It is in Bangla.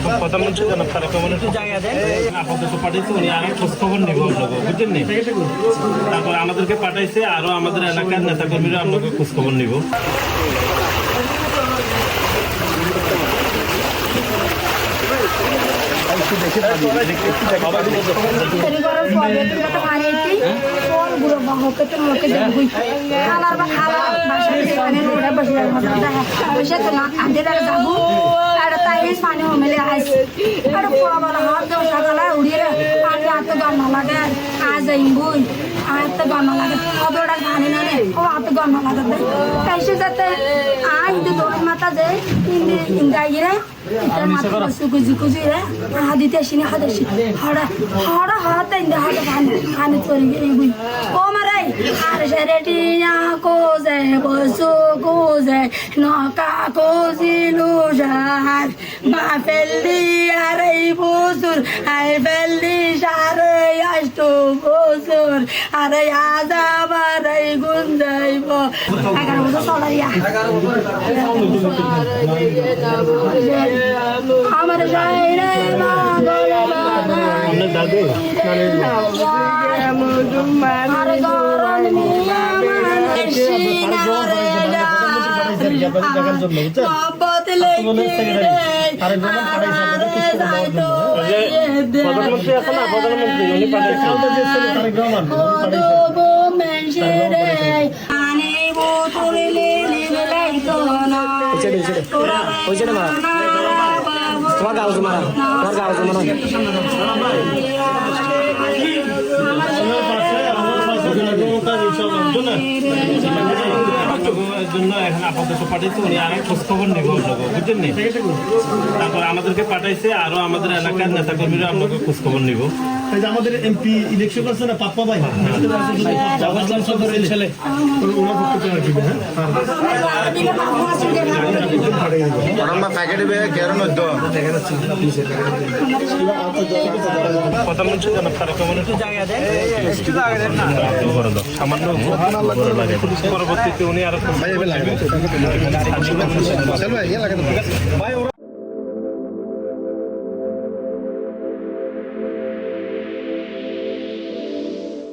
এখন প্রধানমন্ত্রী জনাব তারেক রহমান একটু জায়গা দেন, আপাতত পাঠাইছে উনি আর খোঁজ খবর নিব আপনাকে, বুঝছেন নি? তারপর আমাদেরকে পাঠাইছে আরো আমাদের এলাকার নেতাকর্মীরা আপনাকে খোঁজ খবর নিব। পানি হমেলে আইসি আর পোড়াবেলা হাত দেওয়া সকালে উড়িয়ে পানি হাত গরম লাগে আজ বই হাত গরম লাগে কতটা পানি না রে ও হাত গরম লাগে এসে যাতে আজ দোল মাথা যে ইন্দাইরে ইতার মাথা কুজি কুজি রে হাদিতে আসিনি হাদাসি হড়া হড়া হাত ইন্দা হাত পানি পানি চড়ি বই ও মারে আর সেরেটিয়া কোজে বসু কোজে নকা কোজিলু জার মা ফেললি আর এই বসুর আই ফেললি সারে আষ্ট বসুর আর আজ আবার এই গুণ যাইব 11 বছর চলাইয়া আমার যাইরে মা গলে বানাই দাদু আর গরম মিয়া মানে সিনারে প্রধানমন্ত্রী আছে না, প্রধানমন্ত্রী উনি পাঠাইছে। জন্য এখন আপাতত পাঠাইছে উনি আর খোঁজ খবর নিব আপনাকে, বুঝছেন নি? তারপর আমাদেরকে পাঠাইছে আরো আমাদের এলাকার নেতাকর্মীরা আপনাকে খোঁজ খবর নিব। আমাদের এমপি ইলেকশন করছে না পাপ্পা ভাই ছেলে প্রধানমন্ত্রী জনাব তারেক রহমান একটু জায়গা দেন, সামান্য পরবর্তীতে উনি আরো